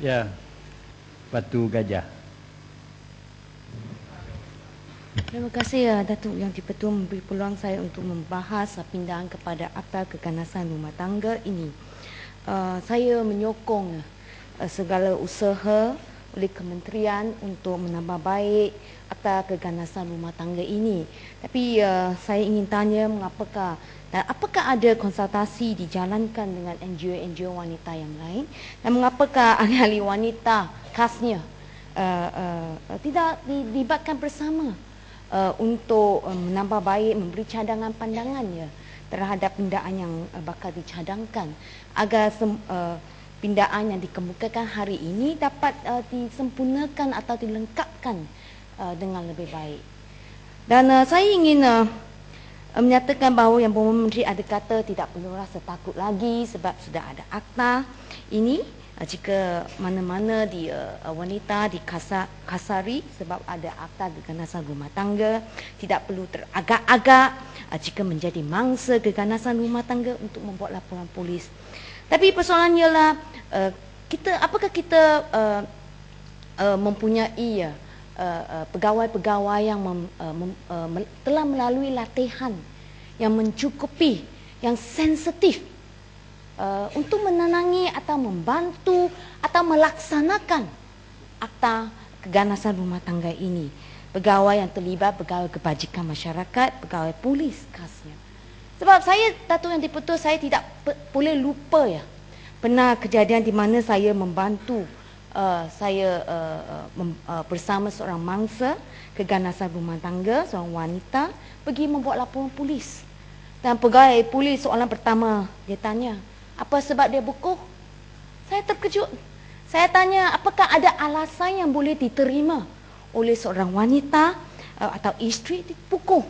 Ya, Batu Gajah. Terima kasih Datuk Yang di-Pertua memberi peluang saya untuk membahas pindahan kepada Akta Keganasan Rumah Tangga ini. Saya menyokong segala usaha oleh kementerian untuk menambah baik Akta Keganasan Rumah Tangga ini. Tapi saya ingin tanya mengapakah dan apakah ada konsultasi dijalankan dengan NGO-NGO wanita yang lain, dan mengapakah ahli-ahli wanita khasnya tidak dilibatkan bersama untuk menambah baik, memberi cadangan pandangannya terhadap pindaan yang bakal dicadangkan, agar pindaan yang dikemukakan hari ini dapat disempurnakan atau dilengkapkan dengan lebih baik. Dan saya ingin menyatakan bahawa Yang Berhormat Menteri ada kata tidak perlu rasa takut lagi sebab sudah ada akta ini. Jika mana-mana wanita dikasari sebab ada Akta Keganasan Rumah Tangga, tidak perlu teragak-agak jika menjadi mangsa keganasan rumah tangga untuk membuat laporan polis. Tapi persoalannya ialah apakah kita mempunyai pegawai-pegawai yang telah melalui latihan yang mencukupi, yang sensitif untuk menenangi atau membantu atau melaksanakan Akta Keganasan Rumah Tangga ini. Pegawai yang terlibat, pegawai kebajikan masyarakat, pegawai polis khasnya. Sebab saya, Datuk Yang di-Pertua, saya tidak boleh lupa pernah kejadian di mana saya membantu bersama seorang mangsa keganasan rumah tangga, seorang wanita, pergi membuat laporan polis. Dan pegawai polis, soalan pertama dia tanya, apa sebab dia bukuh? Saya terkejut. Saya tanya, apakah ada alasan yang boleh diterima oleh seorang wanita atau isteri dibukuh?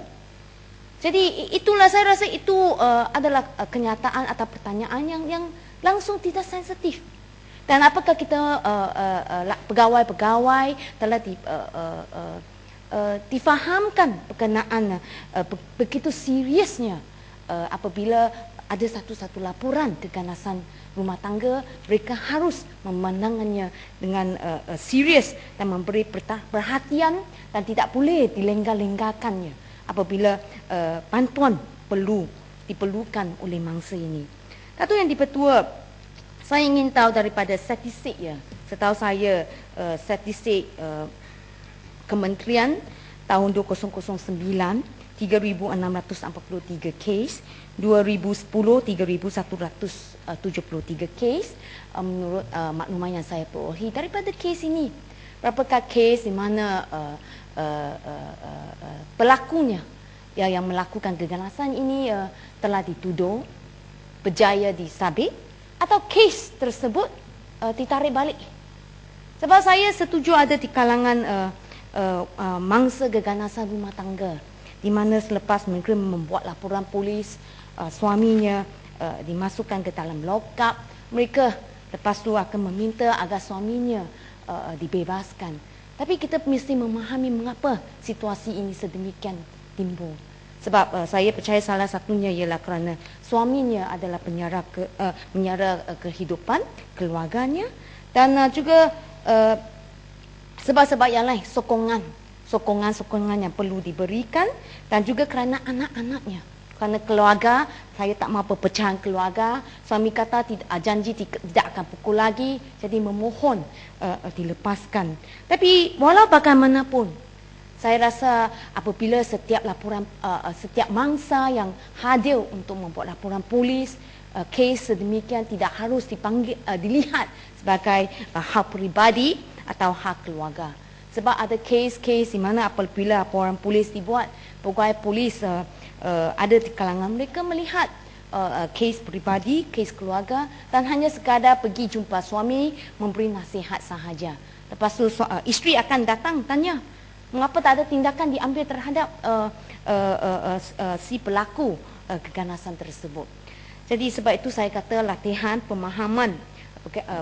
Jadi itulah, saya rasa itu adalah kenyataan atau pertanyaan yang langsung tidak sensitif. Dan apakah kita pegawai-pegawai telah difahamkan berkenaan begitu seriusnya apabila ada satu-satu laporan keganasan rumah tangga, mereka harus memandangnya dengan serius dan memberi perhatian, dan tidak boleh dilenggar-lenggarkannya apabila bantuan diperlukan oleh mangsa ini. Datuk Yang di-Pertua, saya ingin tahu daripada statistik setahu saya statistik kementerian tahun 2009, 3,643 kes, 2010 3,173 kes. Menurut makluman yang saya perolehi daripada kes ini, berapakah kes di mana pelakunya yang melakukan keganasan ini telah dituduh, berjaya disabit, atau kes tersebut ditarik balik. Sebab saya setuju ada di kalangan mangsa keganasan rumah tangga di mana selepas mereka membuat laporan polis, suaminya dimasukkan ke dalam lock-up, mereka lepas tu akan meminta agar suaminya dibebaskan. Tapi kita mesti memahami mengapa situasi ini sedemikian timbul. Sebab saya percaya salah satunya ialah kerana suaminya adalah penyara kehidupan keluarganya, dan juga sebab-sebab yang lain, sokongan yang perlu diberikan, dan juga kerana anak-anaknya, kerana keluarga. Saya tak mahu perpecahan keluarga. Suami kata janji tidak akan pukul lagi, jadi memohon dilepaskan. Tapi walau bagaimanapun, saya rasa apabila setiap mangsa yang hadir untuk membuat laporan polis, kes sedemikian tidak harus dilihat sebagai hal peribadi atau hal keluarga. Sebab ada kes-kes di mana apabila laporan polis dibuat, pegawai polis ada di kalangan mereka melihat kes peribadi, kes keluarga, dan hanya sekadar pergi jumpa suami, memberi nasihat sahaja. Lepas tu isteri akan datang tanya, mengapa tak ada tindakan diambil terhadap si pelaku keganasan tersebut. Jadi sebab itu saya kata latihan pemahaman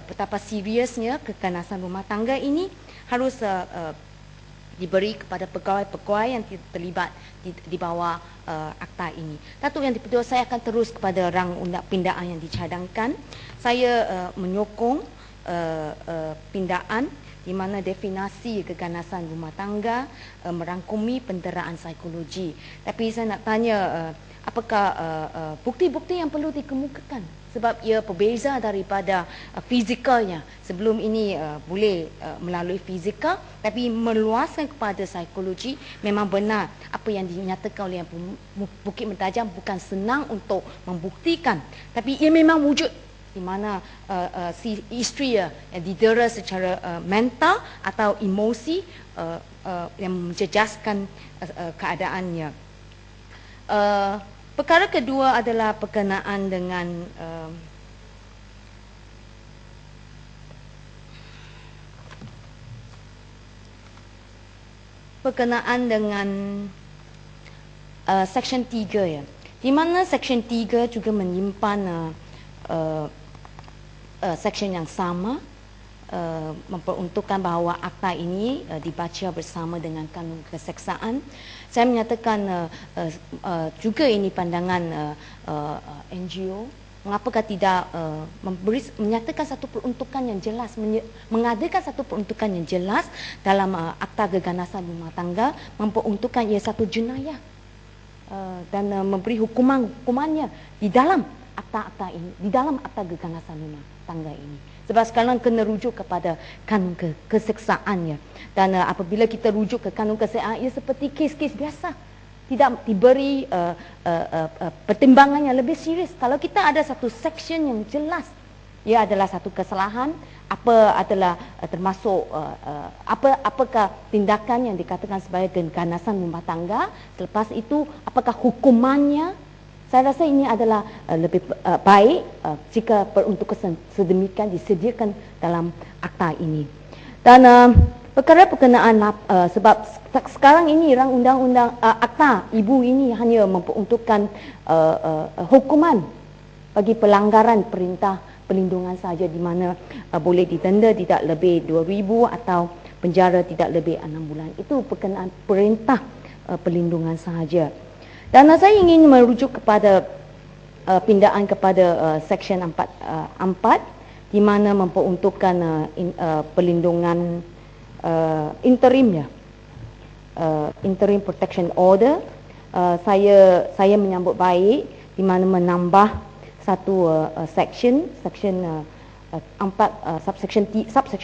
betapa seriusnya keganasan rumah tangga ini harus diberi kepada pegawai-pegawai yang terlibat di bawah akta ini. Datuk Yang di-Pertua, saya akan terus kepada rang undang pindaan yang dicadangkan. Saya menyokong pindaan di mana definisi keganasan rumah tangga merangkumi penderaan psikologi. Tapi saya nak tanya, apakah bukti-bukti yang perlu dikemukakan? Sebab ia berbeza daripada fizikalnya. Sebelum ini boleh melalui fizikal, tapi meluaskan kepada psikologi. Memang benar apa yang dinyatakan oleh Bukit Mentajam bukan senang untuk membuktikan, tapi ia memang wujud di mana si isteri didera secara mental atau emosi yang menjejaskan keadaannya. Perkara kedua adalah berkenaan dengan Seksyen 3 ya. Di mana Seksyen 3 juga menyimpan seksyen yang sama, memperuntukkan bahawa akta ini dibaca bersama dengan kanun keseksaan. Saya menyatakan juga ini pandangan NGO. Mengapakah tidak menyatakan satu peruntukan yang jelas, mengadakan satu peruntukan yang jelas dalam akta keganasan rumah tangga, memperuntukkan ia satu jenayah dan memberi hukumannya di dalam akta-akta ini, di dalam akta keganasan rumah tangga ini. Sebab sekarang kena rujuk kepada kanun keseksaannya. Dan apabila kita rujuk ke kanun keseksaan, ia seperti kes-kes biasa. Tidak diberi pertimbangan yang lebih serius. Kalau kita ada satu seksyen yang jelas, ia adalah satu kesalahan, apa adalah termasuk apakah tindakan yang dikatakan sebagai keganasan rumah tangga, selepas itu apakah hukumannya. Saya rasa ini adalah lebih baik jika peruntukan sedemikian disediakan dalam akta ini. Dan perkara berkenaan sebab sekarang ini undang-undang akta ibu ini hanya memperuntukkan hukuman bagi pelanggaran perintah perlindungan saja, di mana boleh didenda tidak lebih 2,000 atau penjara tidak lebih 6 bulan. Itu berkenaan perintah perlindungan sahaja. Dan saya ingin merujuk kepada pindaan kepada Seksyen 4 di mana memperuntukkan perlindungan interim interim protection order. Saya menyambut baik di mana menambah satu seksyen 4 subsection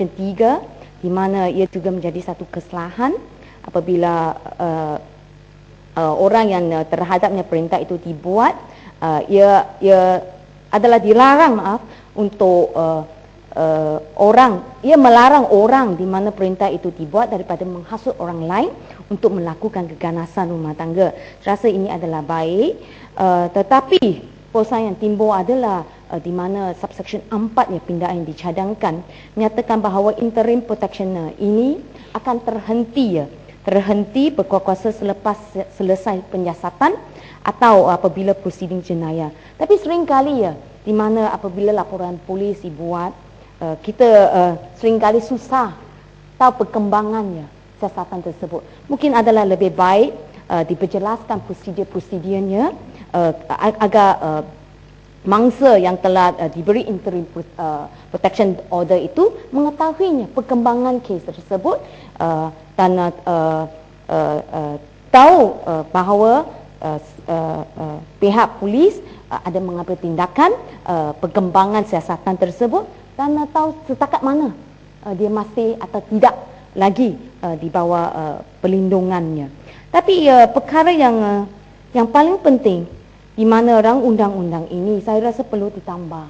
3 di mana ia juga menjadi satu kesalahan apabila orang yang terhadapnya perintah itu dibuat, ia adalah dilarang untuk ia melarang orang di mana perintah itu dibuat daripada menghasut orang lain untuk melakukan keganasan rumah tangga. Saya rasa ini adalah baik, tetapi persoalan yang timbul adalah di mana subsection 4 pindaan yang dicadangkan menyatakan bahawa interim protection ini akan terhenti berkuasa selepas selesai penyiasatan atau apabila prosiding jenayah. Tapi seringkali di mana apabila laporan polis dibuat, kita seringkali susah tahu perkembangannya siasatan tersebut. Mungkin adalah lebih baik diperjelaskan prosedur-prosedurnya agar mangsa yang telah diberi interim protection order itu mengetahuinya perkembangan kes tersebut dan tahu bahawa pihak polis ada mengambil tindakan perkembangan siasatan tersebut dan tahu setakat mana dia masih atau tidak lagi di bawah perlindungannya. Tapi perkara yang paling penting di mana rang undang-undang ini saya rasa perlu ditambah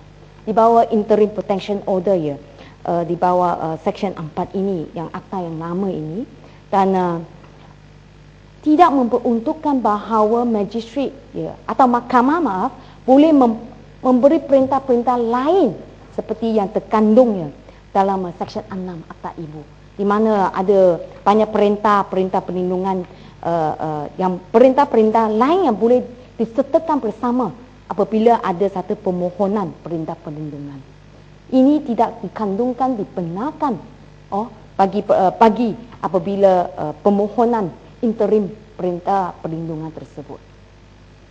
di bawah interim protection order di bawah seksyen 4 ini, yang akta yang lama ini, dan tidak memperuntukkan bahawa magistrat atau mahkamah boleh memberi perintah-perintah lain seperti yang terkandung dalam seksyen 6 akta ibu, di mana ada banyak perintah perlindungan yang perintah-perintah lain yang boleh disertakan bersama apabila ada satu permohonan perintah perlindungan. Ini tidak dikandungkan, dibenarkan bagi apabila permohonan interim perintah perlindungan tersebut.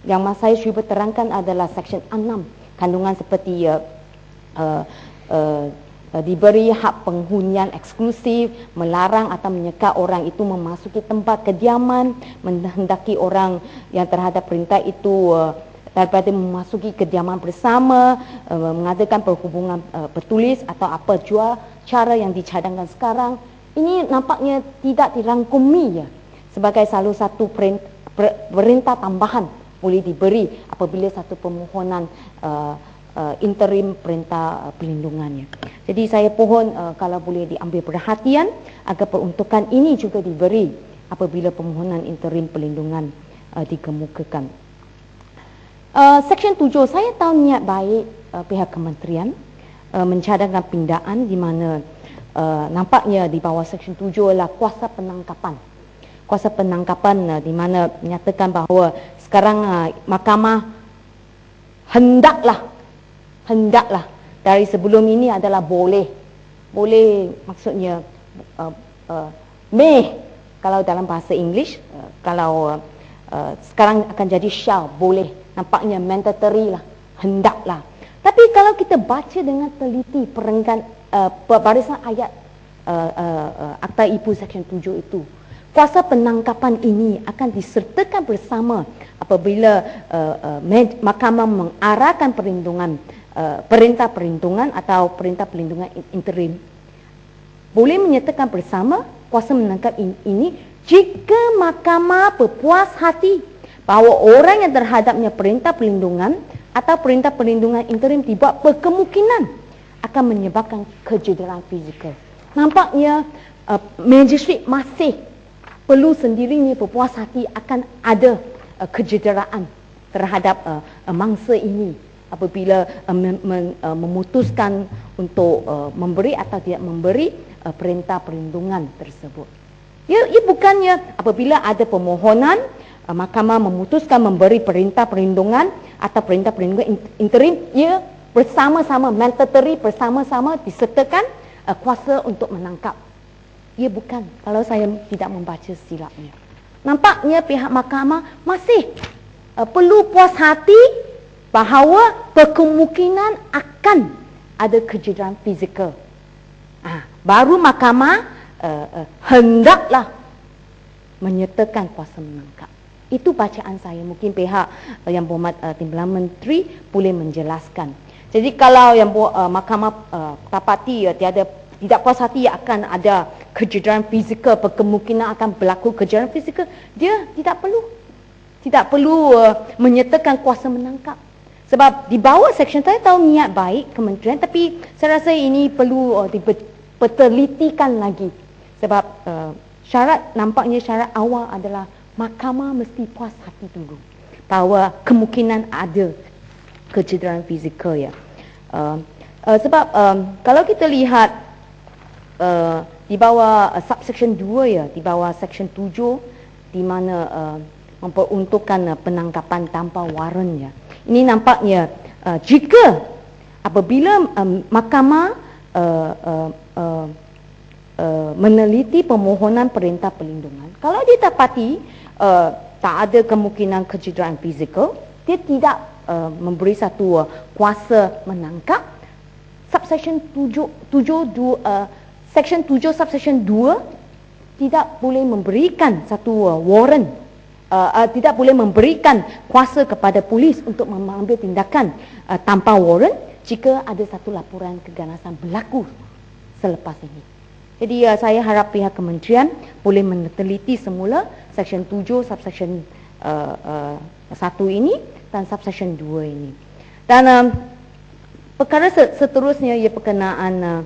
Yang saya cuba terangkan adalah seksyen 6, kandungan seperti diberi hak penghunian eksklusif, melarang atau menyekat orang itu memasuki tempat kediaman, menghendaki orang yang terhadap perintah itu daripada memasuki kediaman bersama, mengadakan perhubungan bertulis atau apa jua cara yang dicadangkan sekarang. Ini nampaknya tidak dirangkumi ya, sebagai salah satu perintah tambahan boleh diberi apabila satu permohonan interim perintah perlindungannya. Jadi saya pohon kalau boleh diambil perhatian agar peruntukan ini juga diberi apabila permohonan interim perlindungan dikemukakan. Seksyen 7, saya tahu niat baik pihak kementerian mencadangkan pindaan di mana nampaknya di bawah Seksyen 7 adalah kuasa penangkapan. Kuasa penangkapan di mana menyatakan bahawa sekarang mahkamah hendaklah dari sebelum ini adalah boleh maksudnya may kalau dalam bahasa English, kalau sekarang akan jadi shall, boleh, nampaknya mandatory lah, hendaklah. Tapi kalau kita baca dengan teliti barisan ayat Akta Ibu Seksyen 7 itu, kuasa penangkapan ini akan disertakan bersama apabila mahkamah mengarahkan perintah perlindungan atau perintah perlindungan interim. Boleh menyatakan bersama kuasa menangkap ini jika mahkamah berpuas hati bahawa orang yang terhadapnya perintah perlindungan atau perintah perlindungan interim dibuat berkemungkinan akan menyebabkan kecederaan fizikal. Nampaknya magistrate masih perlu sendirinya berpuas hati akan ada kecederaan terhadap mangsa ini apabila memutuskan untuk memberi atau tidak memberi perintah perlindungan tersebut. Ia bukannya apabila ada permohonan, mahkamah memutuskan memberi perintah perlindungan atau perintah perlindungan interim, ia bersama-sama mandatory, bersama-sama disertakan kuasa untuk menangkap. Ia bukan, kalau saya tidak membaca silapnya. Nampaknya pihak mahkamah masih perlu puas hati bahawa berkemungkinan akan ada kecederaan fizikal. Baru mahkamah hendaklah menyertakan kuasa menangkap. Itu bacaan saya. Mungkin pihak yang berhormat Timbalan Menteri boleh menjelaskan. Jadi kalau yang mahkamah dapati tidak puas hati akan ada kecederaan fizikal, berkemungkinan akan berlaku kecederaan fizikal, dia tidak perlu menyertakan kuasa menangkap. Sebab di bawah seksyen, saya tahu niat baik kementerian, tapi saya rasa ini perlu dipertelitikan lagi. Sebab nampaknya syarat awal adalah mahkamah mesti puas hati dulu bahawa kemungkinan ada kecederaan fizikal ya. Sebab kalau kita lihat di bawah subsection 2 ya, di bawah seksyen 7 di mana memperuntukkan penangkapan tanpa waran ya. Ini nampaknya jika apabila mahkamah meneliti permohonan perintah perlindungan, kalau dia dapati tak ada kemungkinan kecederaan fizikal, dia tidak memberi satu kuasa menangkap, subsection 7 section 7 subsection 2 tidak boleh memberikan satu warrant, tidak boleh memberikan kuasa kepada polis untuk mengambil tindakan tanpa warrant jika ada satu laporan keganasan berlaku selepas ini. Jadi saya harap pihak kementerian boleh meneliti semula section 7 subsection 1 ini dan subsection 2 ini. Dan perkara seterusnya ia berkenaan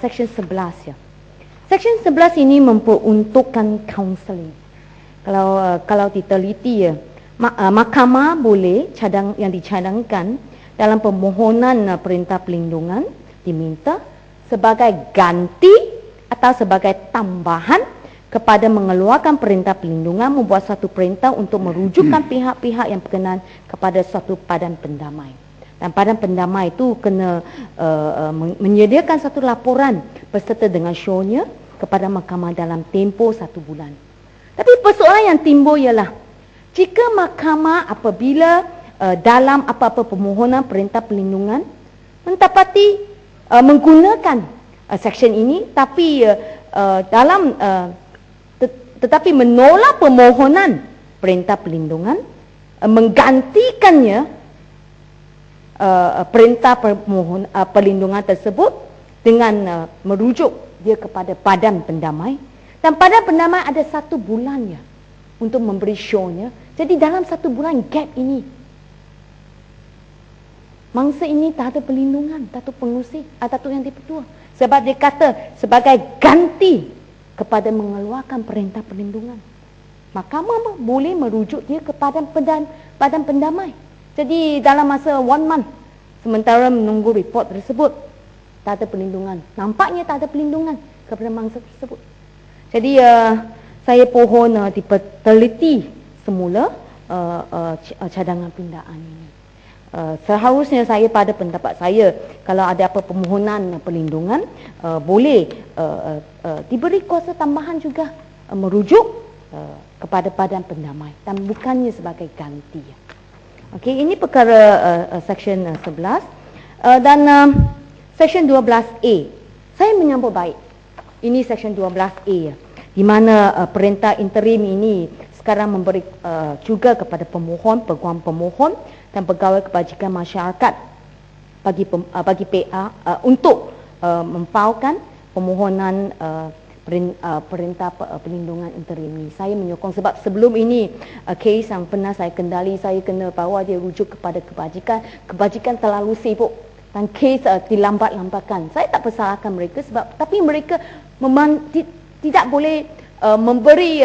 section 11 ya. Section 11 ini memperuntukkan counselling. Kalau diteliti ya, mahkamah boleh yang dicadangkan dalam permohonan perintah perlindungan diminta sebagai ganti atau sebagai tambahan kepada mengeluarkan perintah perlindungan, membuat satu perintah untuk merujukkan pihak-pihak yang berkenaan kepada suatu padan pendamai. Dan padan pendamai itu kena menyediakan satu laporan berserta dengan show-nya kepada mahkamah dalam tempoh 1 bulan. Tapi persoalan yang timbul ialah Jika mahkamah apabila dalam apa-apa permohonan perintah perlindungan mendapati menggunakan seksyen ini, tapi tetapi menolak permohonan perintah perlindungan, menggantikannya perintah perlindungan tersebut dengan merujuk dia kepada Badan Pendamai, dan Badan Pendamai ada 1 bulannya untuk memberi show-nya. Jadi dalam 1 bulan gap ini, mangsa ini tak ada perlindungan, Datuk Pengurusi, Datuk Yang di-Pertua. Sebab dia kata sebagai ganti kepada mengeluarkan perintah perlindungan, mahkamah boleh merujuk dia kepada Badan Pendamai. Jadi dalam masa 1 month, sementara menunggu report tersebut, tak ada perlindungan. Nampaknya tak ada perlindungan kepada mangsa tersebut. Jadi saya pohon diteliti semula cadangan pindaan ini. Seharusnya saya pada pendapat saya, kalau ada apa permohonan perlindungan, boleh diberi kuasa tambahan juga merujuk kepada Badan Pendamai dan bukannya sebagai ganti. Okey, ini perkara seksyen 11 dan seksyen 12A. Saya menyambut baik. Ini seksyen 12A di mana perintah interim ini sekarang memberi juga kepada pemohon, peguam pemohon dan pegawai kebajikan masyarakat bagi PA untuk memfaulkan permohonan perintah perlindungan interim ini. Saya menyokong sebab sebelum ini kes yang pernah saya kendali, saya kena bawa dia rujuk kepada kebajikan terlalu sibuk dan kes dilambat-lambatkan. Saya tak persalahkan mereka sebab tapi mereka memang tidak boleh memberi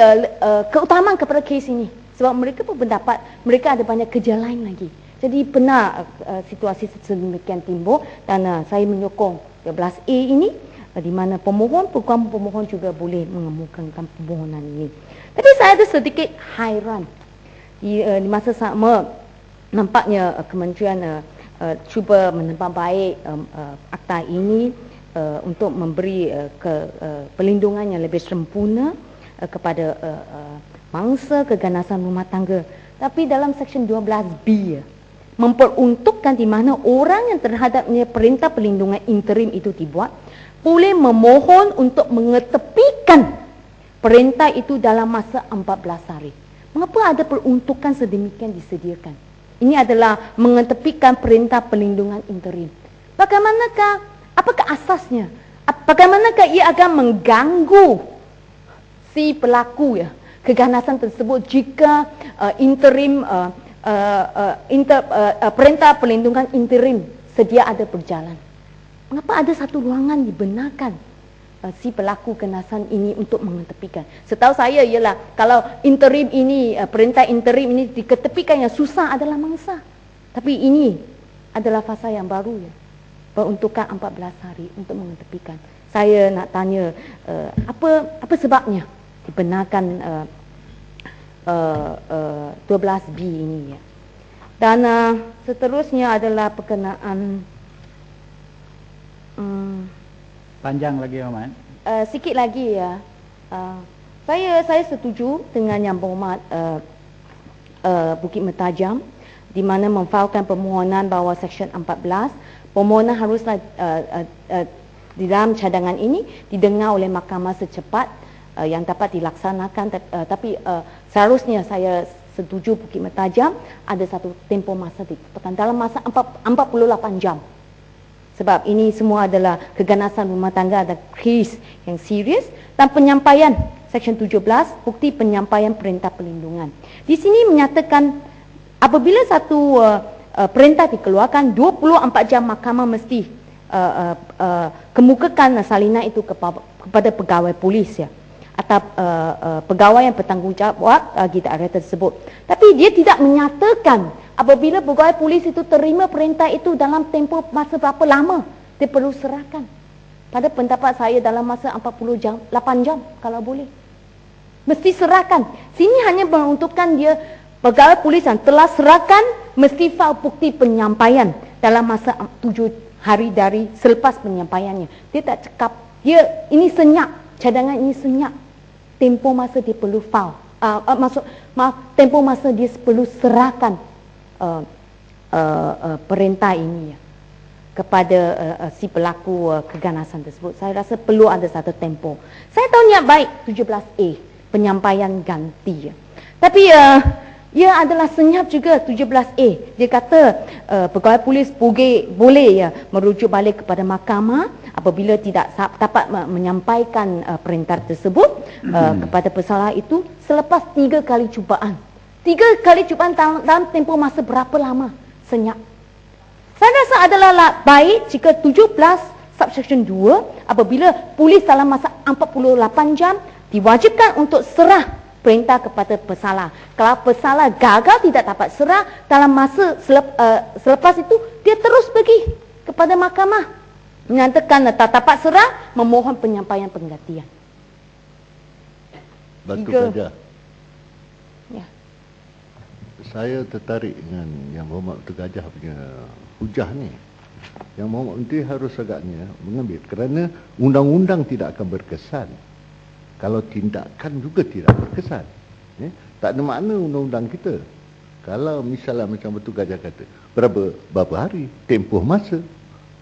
keutamaan kepada kes ini sebab mereka pun berpendapat mereka ada banyak kerja lain lagi. Jadi pernah situasi sedemikian timbul dan saya menyokong 12A ini di mana pemohon juga boleh mengemukakan permohonan ini. Tapi saya ada sedikit hairan di masa sama nampaknya kementerian cuba menempah baik akta ini untuk memberi perlindungan yang lebih sempurna kepada mangsa keganasan rumah tangga. Tapi dalam seksyen 12B memperuntukkan di mana orang yang terhadapnya perintah perlindungan interim itu dibuat boleh memohon untuk mengetepikan perintah itu dalam masa 14 hari. Mengapa ada peruntukan sedemikian disediakan? Ini adalah mengetepikan perintah perlindungan interim. Bagaimanakah, apakah asasnya? Bagaimanakah ia akan mengganggu si pelaku keganasan tersebut jika perintah perlindungan interim sedia ada berjalan? Mengapa ada satu ruangan dibenarkan si pelaku keganasan ini untuk mengetepikan? Setahu saya ialah kalau interim ini, perintah interim ini diketepikan yang susah adalah mangsa. Tapi ini adalah fasa yang baru peruntukan 14 hari untuk mengetepikan. Saya nak tanya apa sebabnya dibenarkan 12B ini Dan seterusnya adalah berkenaan Panjang lagi, Ahmad. Sikit lagi saya setuju dengan Yang Berhormat Bukit Mertajam di mana memfaulkan permohonan bawah Seksyen 14. Permohonan haruslah di dalam cadangan ini didengar oleh mahkamah secepat yang dapat dilaksanakan. Tapi seharusnya saya setuju Bukit Mertajam ada satu tempoh masa ditetapkan dalam masa 48 jam. Sebab ini semua adalah keganasan rumah tangga, ada kes yang serius dan penyampaian Seksyen 17 bukti penyampaian perintah perlindungan. Di sini menyatakan apabila satu perintah dikeluarkan 24 jam mahkamah mesti kemukakan salinan itu kepada pegawai polis atau pegawai yang bertanggungjawab bagi daerah tersebut. Tapi dia tidak menyatakan apabila pegawai polis itu terima perintah itu dalam tempoh masa berapa lama dia perlu serahkan. Pada pendapat saya dalam masa 8 jam kalau boleh. Mesti serahkan. Sini hanya menunjukkan dia pegawai polis yang telah serahkan mesti file bukti penyampaian dalam masa 7 hari dari selepas penyampaiannya. Dia tak cakap dia ini senyap, cadangan ini senyap. Tempoh masa dia perlu file tempoh masa dia perlu serahkan perintah ini ya, kepada si pelaku keganasan tersebut. Saya rasa perlu ada satu tempoh. Saya tahu niat baik 17A, penyampaian ganti ya. Tapi ia adalah senyap juga 17A. Dia kata pegawai polis boleh ya merujuk balik kepada mahkamah apabila tidak dapat menyampaikan perintah tersebut kepada pesalah itu selepas 3 kali cubaan. 3 kali cubaan dalam tempoh masa berapa lama? Senyap. Saya rasa adalah baik jika 17 subsection 2 apabila polis dalam masa 48 jam diwajibkan untuk serah perintah kepada pesalah. Kalau pesalah gagal tidak dapat serah dalam masa selepas itu, dia terus pergi kepada mahkamah menyatakan tak dapat serah, memohon penyampaian penggantian. Batu Gajah. Ya. Saya tertarik dengan Yang Berhormat Batu Gajah punya hujah ni. Yang Berhormat Menteri harus agaknya mengambil kerana undang-undang tidak akan berkesan kalau tindakan juga tidak berkesan. Tak ada makna undang-undang kita. Kalau misalnya macam Batu Gajah kata, berapa hari, tempoh masa.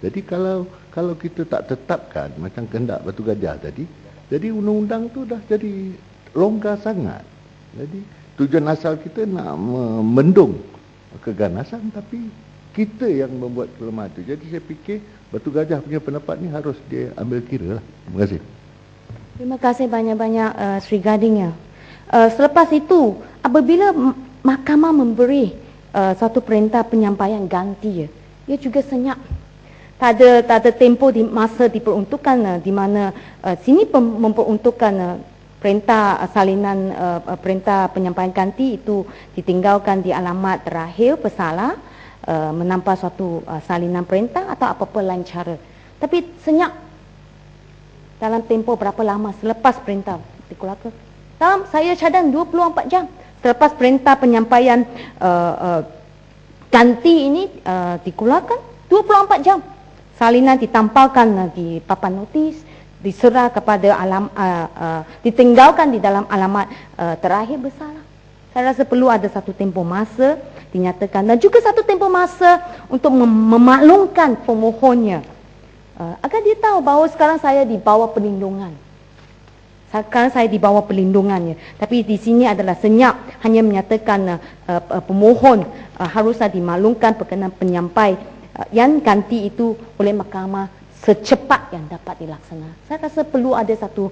Jadi kalau kita tak tetapkan macam kehendak Batu Gajah tadi, jadi undang-undang tu dah jadi longgar sangat. Jadi tujuan asal kita nak membendung keganasan, tapi kita yang membuat kelemahan itu. Jadi saya fikir Batu Gajah punya pendapat ni harus dia ambil kira lah. Terima kasih. Terima kasih banyak-banyak Sri Gading ya. Selepas itu, apabila mahkamah memberi satu perintah penyampaian ganti ya, ia juga senyap. Tak ada tempoh di masa diperuntukkan di mana sini memperuntukkan perintah salinan perintah penyampaian ganti itu ditinggalkan di alamat terakhir pesalah menampak suatu salinan perintah atau apa-apa lain cara. Tapi senyap dalam tempoh berapa lama selepas perintah dikeluarkan. Saya cadang 24 jam selepas perintah penyampaian ganti ini dikeluarkan, 24 jam. Salinan ditampalkan di papan notis, diserah kepada ditinggalkan di dalam alamat terakhir bersalah. Saya rasa perlu ada satu tempoh masa dinyatakan dan juga satu tempoh masa untuk memaklumkan pemohonnya agar dia tahu bahawa sekarang saya di bawah perlindungan. Sekarang saya di bawah perlindungannya. Tapi di sini adalah senyap, hanya menyatakan pemohon haruslah dimaklumkan berkenaan penyampai yang ganti itu oleh mahkamah secepat yang dapat dilaksanakan. Saya rasa perlu ada satu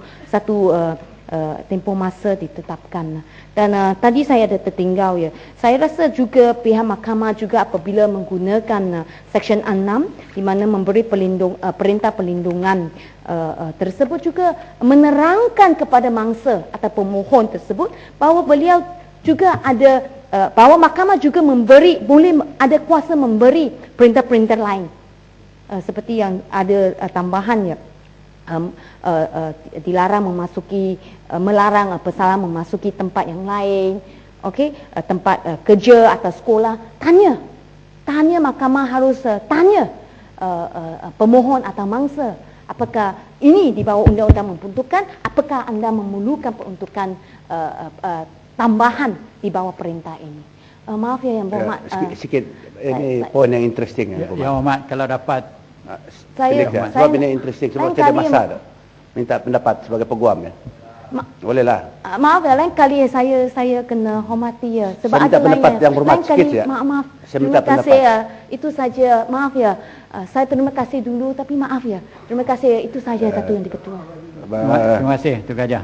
tempoh masa ditetapkan. Dan tadi saya ada tertinggal ya. Saya rasa juga pihak mahkamah juga apabila menggunakan Seksyen 6 di mana memberi perintah perlindungan tersebut juga menerangkan kepada mangsa atau pemohon tersebut bahawa beliau juga ada bahawa mahkamah juga boleh ada kuasa memberi perintah-perintah lain seperti yang ada tambahannya dilarang melarang pesalah memasuki tempat yang lain, okey, tempat kerja atau sekolah. Tanya mahkamah harus tanya pemohon atau mangsa, apakah ini di bawah undang-undang memperuntukkan, apakah anda memerlukan peruntukan tambahan di bawah perintah ini. Maaf ya Yang Berhormat. Sikit ini poin yang interesting Yang Berhormat, kalau dapat sebab ini interesting, sebab tidak masa tu. Minta pendapat sebagai peguam ya. Bolehlah. Maaf ya, lain kali saya kena hormati ya. Sebab saya minta ada pendapat lain yang berhormat sikit ya. Maaf. Saya minta terima kasih pendapat. ya. Itu saja. Maaf ya. Saya terima kasih dulu tapi maaf ya. Terima kasih. Itu saja satu yang diketua. Terima kasih, Tuan Gajah.